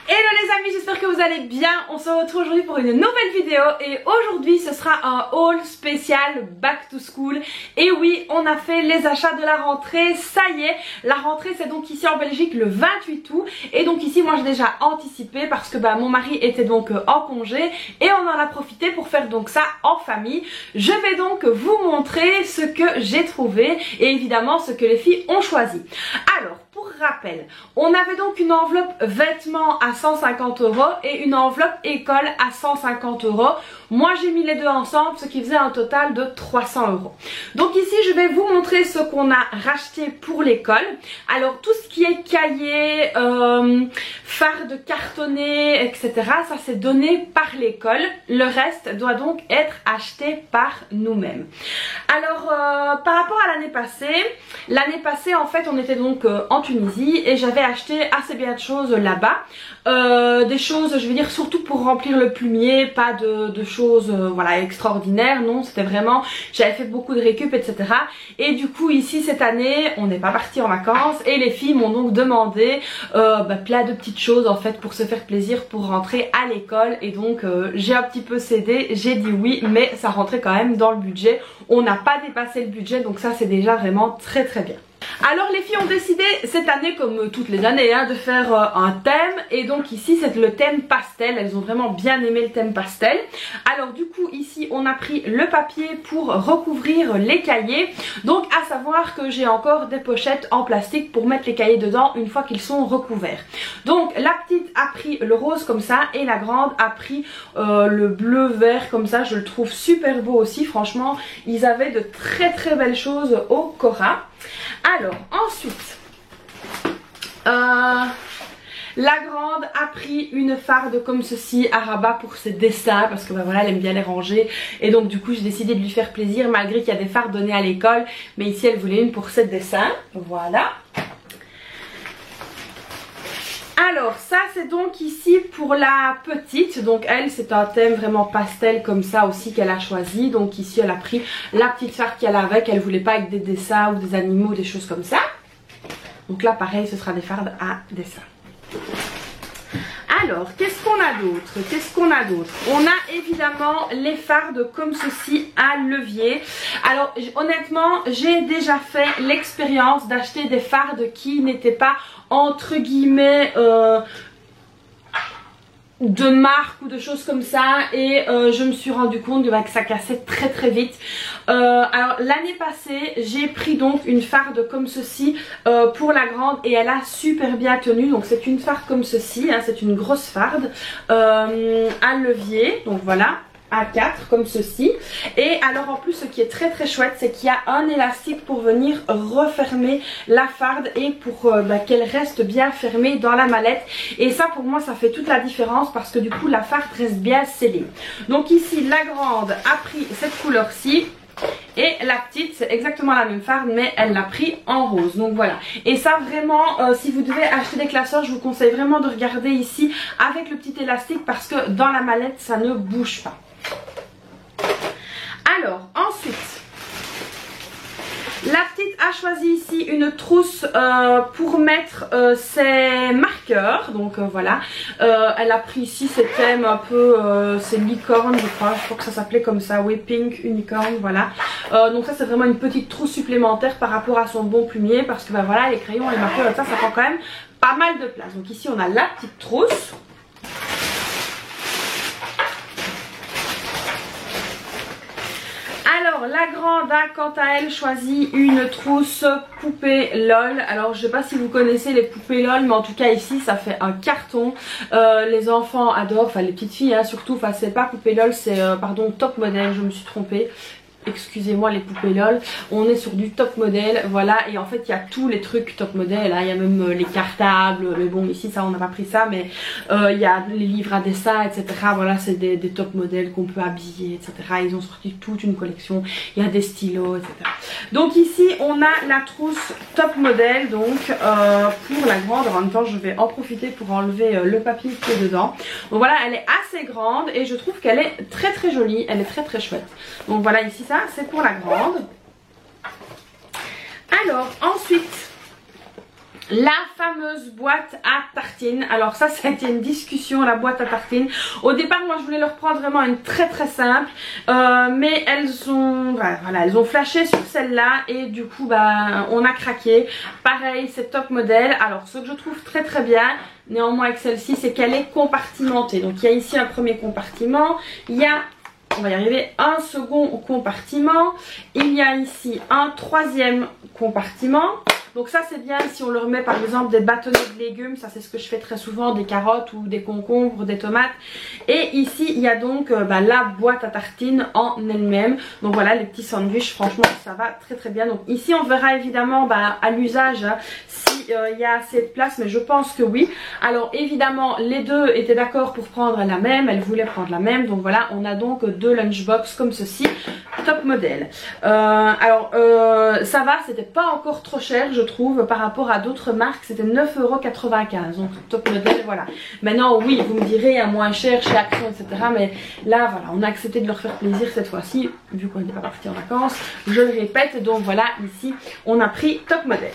Hello les amis, j'espère que vous allez bien. On se retrouve aujourd'hui pour une nouvelle vidéo et aujourd'hui ce sera un haul spécial back to school. Et oui, on a fait les achats de la rentrée, ça y est. La rentrée c'est donc ici en Belgique le 28 août et donc ici moi j'ai déjà anticipé parce que mon mari était donc en congé et on en a profité pour faire donc ça en famille. Je vais donc vous montrer ce que j'ai trouvé et évidemment ce que les filles ont choisi. Alors, pour rappel, on avait donc une enveloppe vêtements à 150 € et une enveloppe école à 150 €. Moi j'ai mis les deux ensemble, ce qui faisait un total de 300 €. Donc ici je vais vous montrer ce qu'on a racheté pour l'école. Alors tout ce qui est cahier, farde cartonné, etc. ça c'est donné par l'école. Le reste doit donc être acheté par nous-mêmes. Alors par rapport à l'année passée en fait on était donc en Tunisie et j'avais acheté assez bien de choses là-bas. Des choses, je veux dire, surtout pour remplir le plumier, pas de choses voilà extraordinaires, non, c'était vraiment, j'avais fait beaucoup de récup, etc. Et du coup ici cette année on n'est pas parti en vacances et les filles m'ont donc demandé plein de petites choses en fait pour se faire plaisir pour rentrer à l'école et donc j'ai un petit peu cédé, j'ai dit oui, mais ça rentrait quand même dans le budget, on n'a pas dépassé le budget, donc ça c'est déjà vraiment très très bien. Alors les filles ont décidé cette année, comme toutes les années, de faire un thème. Et donc ici c'est le thème pastel. Elles ont vraiment bien aimé le thème pastel. Alors du coup ici on a pris le papier pour recouvrir les cahiers. Donc à savoir que j'ai encore des pochettes en plastique pour mettre les cahiers dedans une fois qu'ils sont recouverts. Donc la petite a pris le rose comme ça et la grande a pris le bleu vert comme ça. Je le trouve super beau aussi, franchement ils avaient de très très belles choses au Cora. Alors ensuite la grande a pris une farde comme ceci à rabat pour ses dessins parce que voilà elle aime bien les ranger et donc du coup j'ai décidé de lui faire plaisir malgré qu'il y a des fardes données à l'école, mais ici elle voulait une pour ses dessins, voilà. Alors ça c'est donc ici pour la petite, donc elle c'est un thème vraiment pastel comme ça aussi qu'elle a choisi. Donc ici elle a pris la petite farde qu'elle avait, qu'elle voulait pas avec des dessins ou des animaux ou des choses comme ça. Donc là pareil ce sera des fardes à dessin. Alors, qu'est-ce qu'on a d'autre? On a évidemment les fardes comme ceci à levier. Alors, honnêtement, j'ai déjà fait l'expérience d'acheter des fardes qui n'étaient pas, entre guillemets, de marque ou de choses comme ça et je me suis rendu compte que ça cassait très très vite. Alors l'année passée j'ai pris donc une farde comme ceci pour la grande et elle a super bien tenu. Donc c'est une farde comme ceci, c'est une grosse farde à levier, donc voilà, A4 comme ceci. Et alors en plus ce qui est très très chouette c'est qu'il y a un élastique pour venir refermer la farde et pour qu'elle reste bien fermée dans la mallette, et ça pour moi ça fait toute la différence parce que du coup la farde reste bien scellée. Donc ici la grande a pris cette couleur-ci et la petite c'est exactement la même farde mais elle l'a pris en rose, donc voilà. Et ça vraiment si vous devez acheter des classeurs je vous conseille vraiment de regarder ici avec le petit élastique parce que dans la mallette ça ne bouge pas. Alors ensuite la petite a choisi ici une trousse pour mettre ses marqueurs, donc voilà. Elle a pris ici ces thèmes un peu, c'est licorne je crois que ça s'appelait comme ça, oui, pink, unicorn, voilà. Donc ça c'est vraiment une petite trousse supplémentaire par rapport à son bon plumier parce que voilà les crayons, les marqueurs et ça prend quand même pas mal de place. Donc ici on a la petite trousse. Alors la grande a quant à elle choisi une trousse poupée LOL. Alors je sais pas si vous connaissez les poupées LOL, mais en tout cas ici ça fait un carton. Les enfants adorent, enfin les petites filles surtout, enfin c'est pas poupée LOL, c'est pardon Top Model, je me suis trompée. Excusez-moi les poupées LOL, on est sur du top modèle, voilà. Et en fait il y a tous les trucs top modèle, il y a même les cartables, mais bon ici ça on n'a pas pris ça, mais il y a les livres à dessin, etc. Voilà, c'est des top modèles qu'on peut habiller, etc. Ils ont sorti toute une collection, il y a des stylos, etc. Donc ici on a la trousse top modèle, donc pour la grande. En même temps je vais en profiter pour enlever le papier qui est dedans. Donc voilà, elle est assez grande et je trouve qu'elle est très très jolie, elle est très très chouette. Donc voilà, ici ça c'est pour la grande. Alors ensuite la fameuse boîte à tartines. Alors ça a été une discussion, la boîte à tartines. Au départ moi je voulais leur prendre vraiment une très simple, mais elles ont elles ont flashé sur celle-là et du coup on a craqué. Pareil, c'est top modèle. Alors ce que je trouve très bien néanmoins avec celle-ci, c'est qu'elle est compartimentée. Donc il y a ici un premier compartiment, il y a, on va y arriver, un second compartiment, il y a ici un troisième compartiment. Donc ça c'est bien si on leur met par exemple des bâtonnets de légumes, ça c'est ce que je fais très souvent, des carottes ou des concombres, des tomates. Et ici il y a donc la boîte à tartines en elle-même. Donc voilà les petits sandwichs, franchement ça va très bien. Donc ici on verra évidemment à l'usage si il y a assez de place, mais je pense que oui. Alors évidemment les deux étaient d'accord pour prendre la même, elles voulaient prendre la même. Donc voilà, on a donc deux lunchbox comme ceci, top modèle. Ça va, c'était pas encore trop cher je trouve par rapport à d'autres marques, c'était 9,95 €, donc top modèle. Voilà, maintenant oui vous me direz à moins cher chez Action etc, mais là voilà on a accepté de leur faire plaisir cette fois-ci vu qu'on n'était pas parti en vacances, je le répète. Donc voilà, ici on a pris top modèle.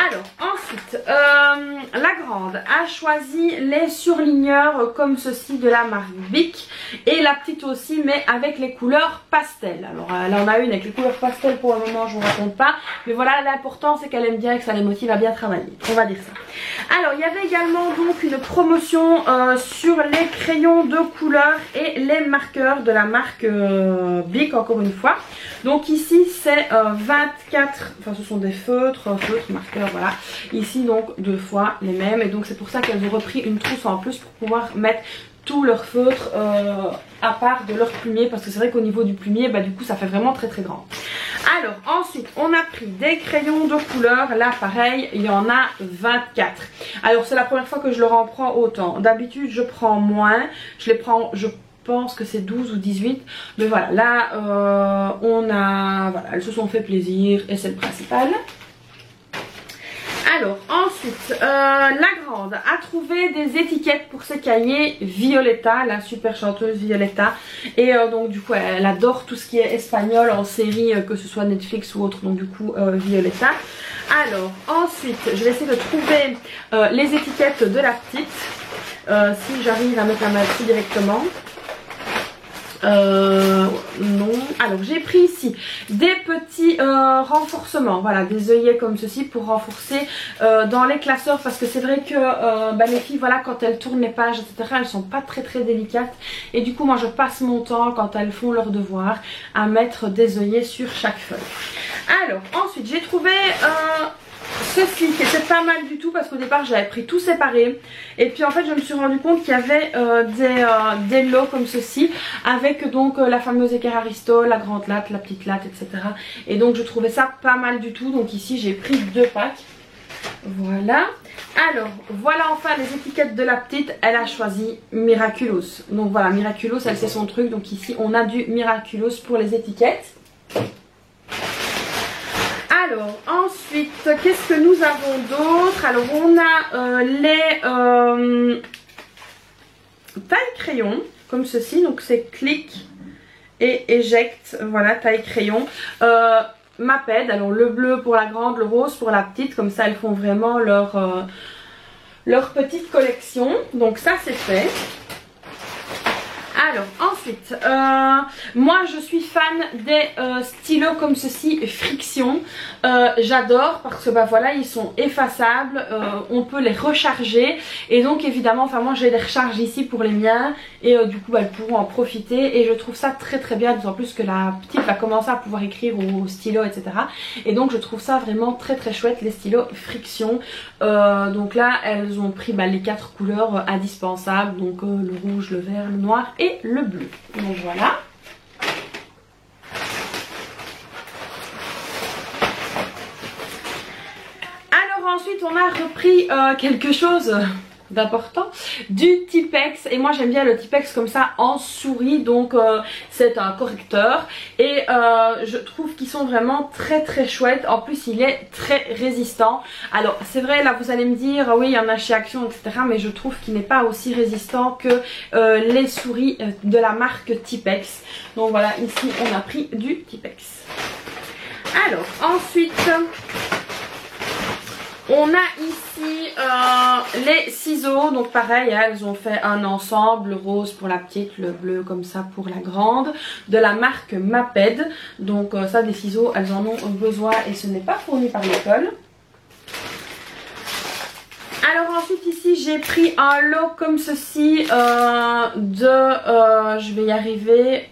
Alors ensuite la grande a choisi les surligneurs comme ceci de la marque Bic, et la petite aussi mais avec les couleurs pastel. Alors là on a une avec les couleurs pastel, pour le moment je vous raconte pas, mais voilà l'important c'est qu'elle aime bien et que ça les motive à bien travailler, on va dire ça. Alors il y avait également donc une promotion sur les crayons de couleur et les marqueurs de la marque Bic encore une fois. Donc ici c'est 24, enfin ce sont des feutres marqueurs, voilà. Ici donc deux fois les mêmes, et donc c'est pour ça qu'elles ont repris une trousse en plus pour pouvoir mettre tous leurs feutres à part de leur plumier, parce que c'est vrai qu'au niveau du plumier du coup ça fait vraiment très grand. Alors ensuite on a pris des crayons de couleur, là pareil il y en a 24. Alors c'est la première fois que je leur en prends autant, d'habitude je prends moins, je les prends, je pense que c'est 12 ou 18, mais voilà là elles se sont fait plaisir et c'est le principal. Alors ensuite la grande a trouvé des étiquettes pour ses cahiers Violetta, la super chanteuse Violetta, et donc du coup elle adore tout ce qui est espagnol en série, que ce soit Netflix ou autre, donc du coup Violetta. Alors ensuite je vais essayer de trouver les étiquettes de la petite, si j'arrive à mettre la main dessus directement. Non. Alors j'ai pris ici des petits renforcements, voilà, des œillets comme ceci pour renforcer dans les classeurs, parce que c'est vrai que les filles, voilà, quand elles tournent les pages etc, elles sont pas très délicates, et du coup moi je passe mon temps quand elles font leurs devoirs à mettre des œillets sur chaque feuille. Alors ensuite j'ai trouvé ceci qui était pas mal du tout, parce qu'au départ j'avais pris tout séparé, et puis en fait je me suis rendu compte qu'il y avait des lots comme ceci avec donc la fameuse équerre Aristo, la grande latte, la petite latte etc, et donc je trouvais ça pas mal du tout. Donc ici j'ai pris 2 packs, voilà. Alors voilà enfin les étiquettes de la petite, elle a choisi Miraculous, donc voilà Miraculous elle sait son truc, donc ici on a du Miraculous pour les étiquettes. Alors ensuite qu'est-ce que nous avons d'autre? Alors on a les taille crayon comme ceci, donc c'est clic et éjecte, voilà taille crayon. Maped, alors le bleu pour la grande, le rose pour la petite, comme ça elles font vraiment leur petite collection, donc ça c'est fait. Alors ensuite, moi je suis fan des stylos comme ceci, Friction. J'adore parce que voilà ils sont effaçables, on peut les recharger, et donc évidemment, enfin moi j'ai les recharges ici pour les miens, et du coup elles pourront en profiter, et je trouve ça très bien, d'autant plus que la petite va commencer à pouvoir écrire au stylo etc, et donc je trouve ça vraiment très chouette les stylos Friction. Donc là elles ont pris les 4 couleurs indispensables, donc le rouge, le vert, le noir et le bleu. Donc voilà. Alors ensuite on a repris quelque chose d'important, du Tipex, et moi j'aime bien le Tipex comme ça en souris, donc c'est un correcteur, et je trouve qu'ils sont vraiment très chouettes. En plus il est très résistant. Alors c'est vrai, là vous allez me dire oui il y en a chez Action etc, mais je trouve qu'il n'est pas aussi résistant que les souris de la marque Tipex. Donc voilà, ici on a pris du Tipex. Alors ensuite On a ici les ciseaux, donc pareil, elles ont fait un ensemble, le rose pour la petite, le bleu comme ça pour la grande, de la marque Maped. Donc ça, des ciseaux, elles en ont besoin et ce n'est pas fourni par l'école. Alors ensuite ici j'ai pris un lot comme ceci je vais y arriver,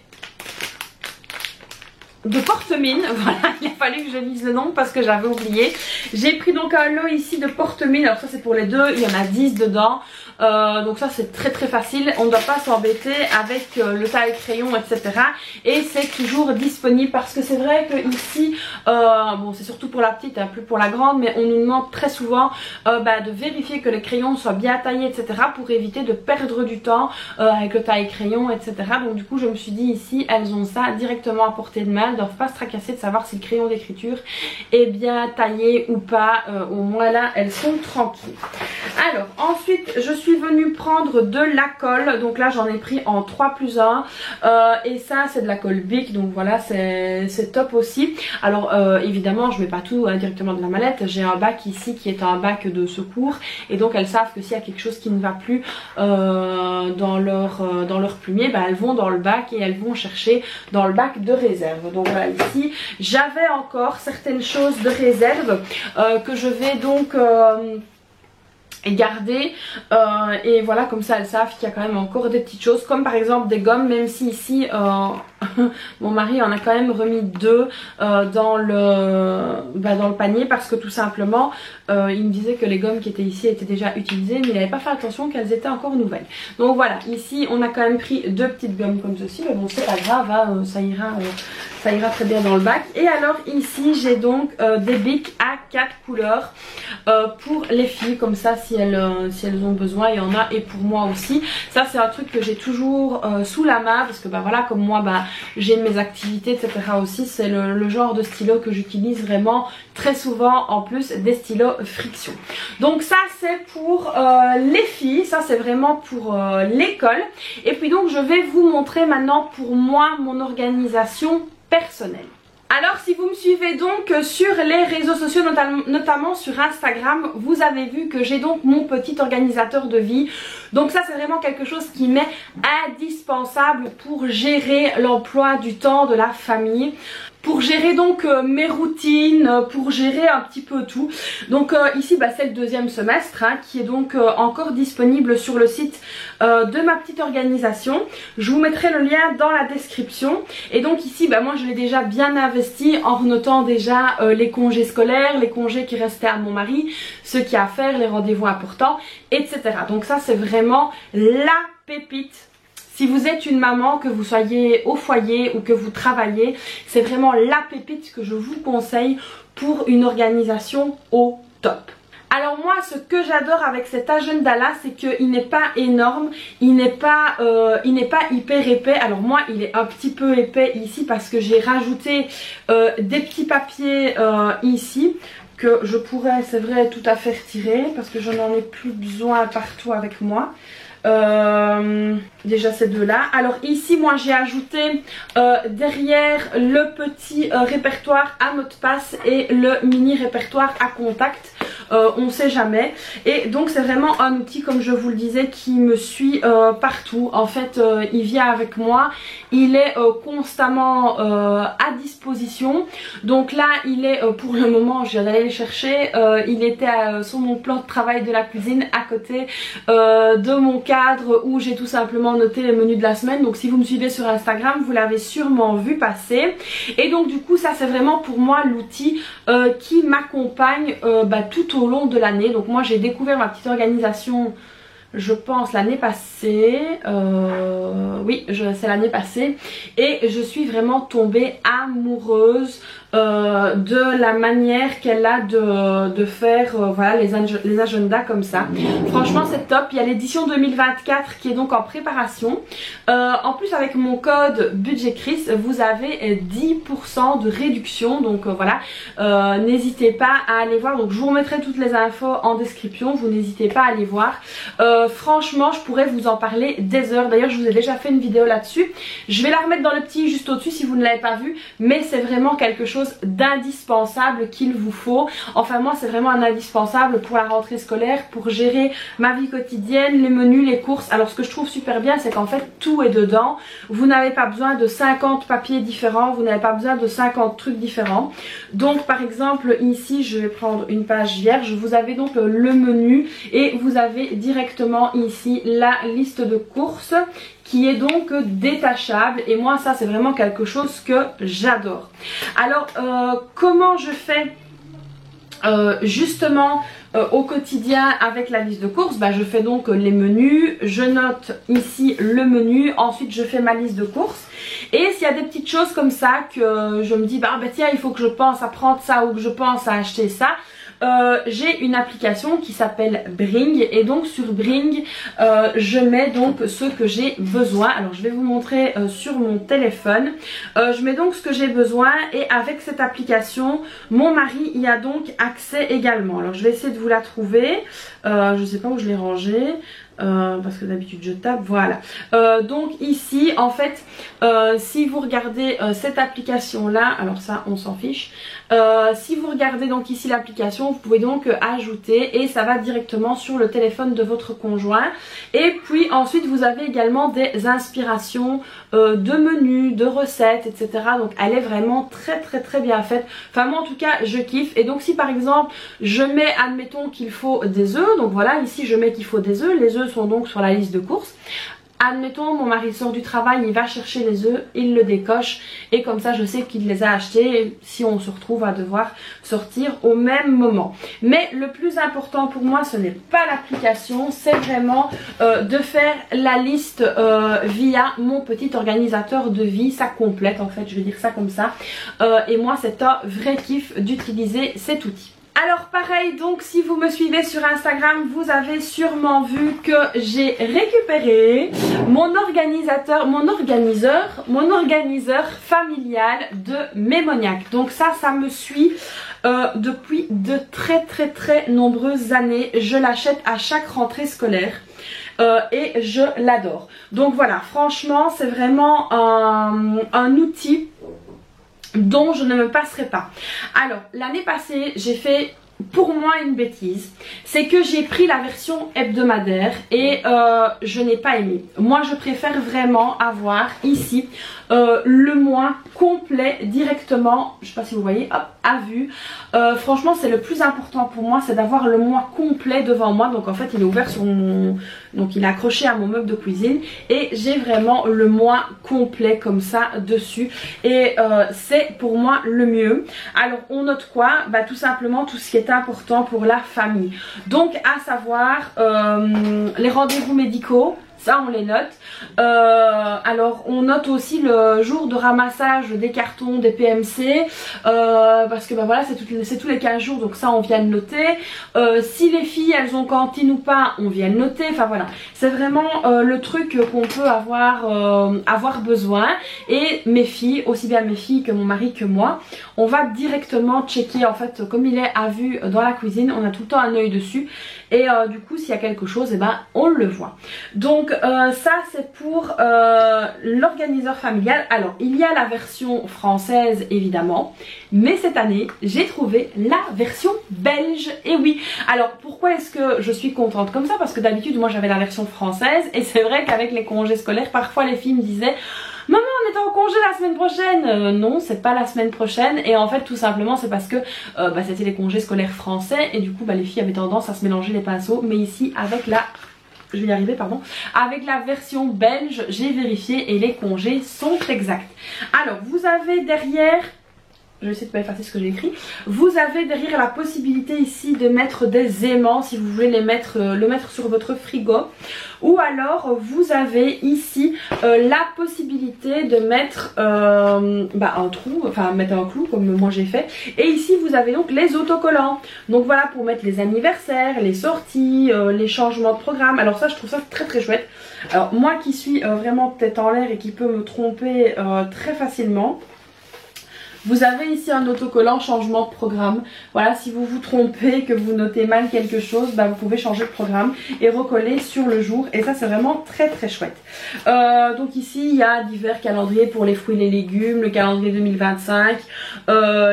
de porte-mine. Voilà, il a fallu que je lise le nom parce que j'avais oublié. J'ai pris donc un lot ici de porte-mine, alors ça c'est pour les deux, il y en a 10 dedans. Donc ça c'est très très facile, on ne doit pas s'embêter avec le taille-crayon etc. Et c'est toujours disponible parce que c'est vrai que ici, bon c'est surtout pour la petite, hein, plus pour la grande, mais on nous demande très souvent de vérifier que les crayons soient bien taillés etc. pour éviter de perdre du temps avec le taille-crayon etc. Donc du coup je me suis dit ici, elles ont ça directement à portée de main, elles ne doivent pas se tracasser de savoir si le crayon d'écriture est bien taillé ou pas, au moins là elles sont tranquilles. Alors ensuite je suis venue prendre de la colle, donc là j'en ai pris en 3+1 et ça c'est de la colle Bic, donc voilà c'est top aussi. Alors évidemment je mets pas tout directement de la mallette, j'ai un bac ici qui est un bac de secours et donc elles savent que s'il y a quelque chose qui ne va plus dans leur plumier, elles vont dans le bac et elles vont chercher dans le bac de réserve. Donc voilà, ici j'avais encore certaines choses de réserve que je vais donc garder et voilà, comme ça elles savent qu'il y a quand même encore des petites choses comme par exemple des gommes, même si ici mon mari en a quand même remis 2 dans le panier parce que tout simplement il me disait que les gommes qui étaient ici étaient déjà utilisées mais il n'avait pas fait attention qu'elles étaient encore nouvelles. Donc voilà, ici on a quand même pris 2 petites gommes comme ceci, mais bon c'est pas grave, hein, ça ira très bien dans le bac. Et alors ici j'ai donc des bics à 4 couleurs pour les filles, comme ça si elles ont besoin, il y en a, et pour moi aussi. Ça c'est un truc que j'ai toujours sous la main parce que voilà, comme moi j'ai mes activités etc. aussi, c'est le genre de stylo que j'utilise vraiment très souvent, en plus des stylos friction. Donc ça c'est pour les filles, ça c'est vraiment pour l'école. Et puis donc je vais vous montrer maintenant pour moi mon organisation personnelle. Alors si vous me suivez donc sur les réseaux sociaux, notamment sur Instagram, vous avez vu que j'ai donc mon petit organisateur de vie. Donc ça c'est vraiment quelque chose qui m'est indispensable pour gérer l'emploi du temps de la famille, pour gérer donc mes routines, pour gérer un petit peu tout. Donc ici c'est le 2e semestre qui est donc encore disponible sur le site de ma petite organisation. Je vous mettrai le lien dans la description. Et donc ici moi je l'ai déjà bien investi en notant déjà les congés scolaires, les congés qui restaient à mon mari, ce qu'il y a à faire, les rendez-vous importants, etc. Donc ça c'est vraiment la pépite. Si vous êtes une maman, que vous soyez au foyer ou que vous travaillez, c'est vraiment la pépite que je vous conseille pour une organisation au top. Alors moi ce que j'adore avec cet agenda là, c'est qu'il n'est pas énorme, il n'est pas hyper épais. Alors moi il est un petit peu épais ici parce que j'ai rajouté des petits papiers ici que je pourrais, c'est vrai, tout à fait retirer parce que je n'en ai plus besoin partout avec moi. Déjà ces 2 là. Alors ici moi j'ai ajouté derrière le petit répertoire à mot de passe et le mini répertoire à contact, on sait jamais. Et donc c'est vraiment un outil, comme je vous le disais, qui me suit partout. En fait il vient avec moi, il est constamment à disposition. Donc là il est pour le moment, je viens d'aller le chercher, il était sur mon plan de travail de la cuisine à côté de mon cadre où j'ai tout simplement noté les menus de la semaine. Donc si vous me suivez sur Instagram, vous l'avez sûrement vu passer. Et donc du coup ça c'est vraiment pour moi l'outil qui m'accompagne tout au long de l'année. Donc moi j'ai découvert ma petite organisation, je pense l'année passée, oui c'est l'année passée, et je suis vraiment tombée amoureuse de la manière qu'elle a de faire voilà, les agendas comme ça. Franchement c'est top. Il y a l'édition 2024 qui est donc en préparation. En plus avec mon code budget Chris vous avez 10% de réduction, donc voilà, n'hésitez pas à aller voir. Donc je vous remettrai toutes les infos en description, vous n'hésitez pas à aller voir. franchement je pourrais vous en parler des heures. D'ailleurs je vous ai déjà fait une vidéo là-dessus. Je vais la remettre dans le petit juste au-dessus si vous ne l'avez pas vue. Mais c'est vraiment quelque chose d'indispensable qu'il vous faut. Enfin moi c'est vraiment un indispensable pour la rentrée scolaire, pour gérer ma vie quotidienne, les menus, les courses. Alors ce que je trouve super bien c'est qu'en fait tout est dedans. Vous n'avez pas besoin de 50 papiers différents, vous n'avez pas besoin de 50 trucs différents. Donc par exemple ici je vais prendre une page vierge. Vous avez donc le menu et vous avez directement ici la liste de courses qui est donc détachable et moi ça c'est vraiment quelque chose que j'adore. Alors comment je fais justement au quotidien avec la liste de courses? Je fais donc les menus, je note ici le menu, ensuite je fais ma liste de courses et s'il y a des petites choses comme ça que je me dis tiens il faut que je pense à prendre ça ou que je pense à acheter ça, j'ai une application qui s'appelle Bring et donc sur Bring je mets donc ce que j'ai besoin. Alors je vais vous montrer sur mon téléphone. Je mets donc ce que j'ai besoin et avec cette application mon mari y a donc accès également. Alors je vais essayer de vous la trouver. Je sais pas où je l'ai rangée. Parce que d'habitude je tape, voilà. Donc ici en fait si vous regardez cette application là, alors ça on s'en fiche, si vous regardez donc ici l'application vous pouvez donc ajouter et ça va directement sur le téléphone de votre conjoint. Et puis ensuite vous avez également des inspirations de menus, de recettes, etc. Donc elle est vraiment très bien faite. Enfin moi en tout cas je kiffe. Et donc si par exemple je mets, admettons qu'il faut des œufs, donc voilà ici je mets qu'il faut des œufs, les œufs sont donc sur la liste de courses. Admettons mon mari sort du travail, il va chercher les œufs, il le décoche et comme ça je sais qu'il les a achetés si on se retrouve à devoir sortir au même moment. Mais le plus important pour moi ce n'est pas l'application, c'est vraiment de faire la liste via mon petit organisateur de vie. Ça complète en fait, je vais dire ça comme ça, et moi c'est un vrai kiff d'utiliser cet outil. Alors pareil, donc si vous me suivez sur Instagram, vous avez sûrement vu que j'ai récupéré mon organiseur familial de Mémoniac. Donc ça me suit depuis de très nombreuses années. Je l'achète à chaque rentrée scolaire. Et je l'adore. Donc voilà, franchement c'est vraiment un outil dont je ne me passerai pas. Alors l'année passée j'ai fait pour moi une bêtise, c'est que j'ai pris la version hebdomadaire et je n'ai pas aimé. Moi je préfère vraiment avoir ici le mois complet directement, je sais pas si vous voyez, hop, à vue. Franchement c'est le plus important pour moi, c'est d'avoir le mois complet devant moi. Donc en fait il est ouvert sur mon... donc il est accroché à mon meuble de cuisine et j'ai vraiment le mois complet comme ça dessus et c'est pour moi le mieux. Alors on note quoi? Tout simplement tout ce qui est important pour la famille. Donc à savoir les rendez-vous médicaux, ça on les note. Alors on note aussi le jour de ramassage des cartons des PMC parce que voilà c'est tous les 15 jours, donc ça on vient le noter. Si les filles elles ont cantine ou pas, on vient le noter. Enfin voilà, c'est vraiment le truc qu'on peut avoir besoin. Et mes filles, aussi bien mes filles que mon mari que moi, on va directement checker en fait, comme il est à vue dans la cuisine, on a tout le temps un œil dessus et du coup s'il y a quelque chose et on le voit. Donc ça c'est pour l'organiseur familial. Alors il y a la version française évidemment, mais cette année j'ai trouvé la version belge. Et oui, alors pourquoi est-ce que je suis contente comme ça? Parce que d'habitude moi j'avais la version française et c'est vrai qu'avec les congés scolaires parfois les filles me disaient maman on est en congé la semaine prochaine. Non c'est pas la semaine prochaine et en fait tout simplement c'est parce que c'était les congés scolaires français et du coup les filles avaient tendance à se mélanger les pinceaux. Mais ici avec la... je vais y arriver pardon, avec la version belge j'ai vérifié et les congés sont exacts. Alors vous avez derrière... je vais essayer de pas effacer ce que j'ai écrit. Vous avez derrière la possibilité ici de mettre des aimants si vous voulez le mettre sur votre frigo. Ou alors vous avez ici la possibilité de mettre un trou, enfin mettre un clou comme moi j'ai fait. Et ici vous avez donc les autocollants. Donc voilà pour mettre les anniversaires, les sorties, les changements de programme. Alors ça je trouve ça très chouette. Alors moi qui suis vraiment tête en l'air et qui peut me tromper très facilement. Vous avez ici un autocollant changement de programme. Voilà, si vous vous trompez, que vous notez mal quelque chose, bah, vous pouvez changer de programme et recoller sur le jour. Et ça c'est vraiment très très chouette. Donc ici il y a divers calendriers pour les fruits et les légumes, le calendrier 2025,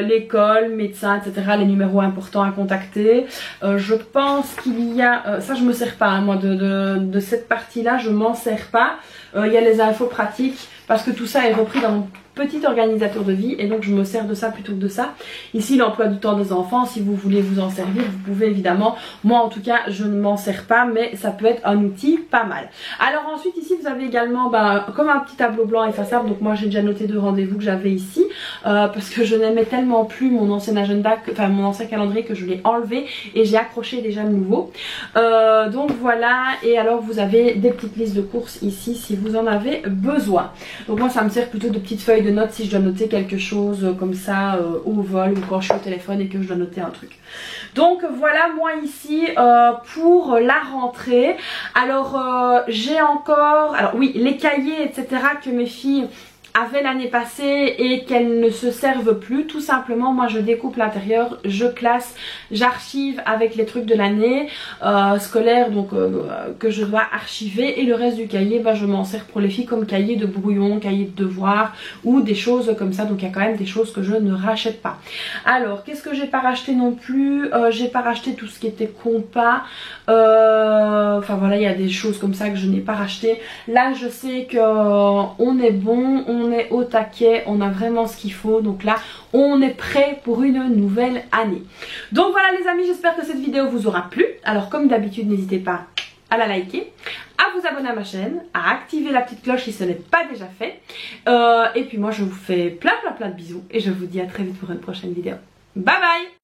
l'école, médecin, etc. Les numéros importants à contacter. Je pense qu'il y a, ça je me sers pas, hein, moi de cette partie là, je m'en sers pas. Il y a les infos pratiques parce que tout ça est repris dans mon petit organisateur de vie et donc je me sers de ça plutôt que de ça. Ici l'emploi du temps des enfants, si vous voulez vous en servir vous pouvez évidemment. Moi en tout cas je ne m'en sers pas, mais ça peut être un outil pas mal. Alors ensuite ici vous avez également comme un petit tableau blanc effaçable. Donc moi j'ai déjà noté 2 rendez-vous que j'avais ici parce que je n'aimais tellement plus mon ancien agenda, enfin mon ancien calendrier, que je l'ai enlevé et j'ai accroché déjà le nouveau. Donc voilà. Et alors vous avez des petites listes de courses ici si vous en avez besoin. Donc moi ça me sert plutôt de petites feuilles de notes si je dois noter quelque chose comme ça au vol, ou quand je suis au téléphone et que je dois noter un truc. Donc voilà moi ici pour la rentrée. Alors j'ai encore, alors oui, les cahiers etc. que mes filles avaient l'année passée et qu'elles ne se servent plus. Tout simplement moi je découpe l'intérieur, je classe, j'archive avec les trucs de l'année scolaire, donc que je dois archiver, et le reste du cahier bah, je m'en sers pour les filles comme cahier de brouillon, cahier de devoirs ou des choses comme ça. Donc il y a quand même des choses que je ne rachète pas. Alors qu'est-ce que j'ai pas racheté non plus, j'ai pas racheté tout ce qui était compas, enfin voilà, il y a des choses comme ça que je n'ai pas racheté. Là je sais que on est bon, on est au taquet, on a vraiment ce qu'il faut. Donc là on est prêt pour une nouvelle année. Donc voilà les amis, j'espère que cette vidéo vous aura plu. Alors comme d'habitude n'hésitez pas à la liker, à vous abonner à ma chaîne, à activer la petite cloche si ce n'est pas déjà fait. Et puis moi je vous fais plein de bisous et je vous dis à très vite pour une prochaine vidéo. Bye bye.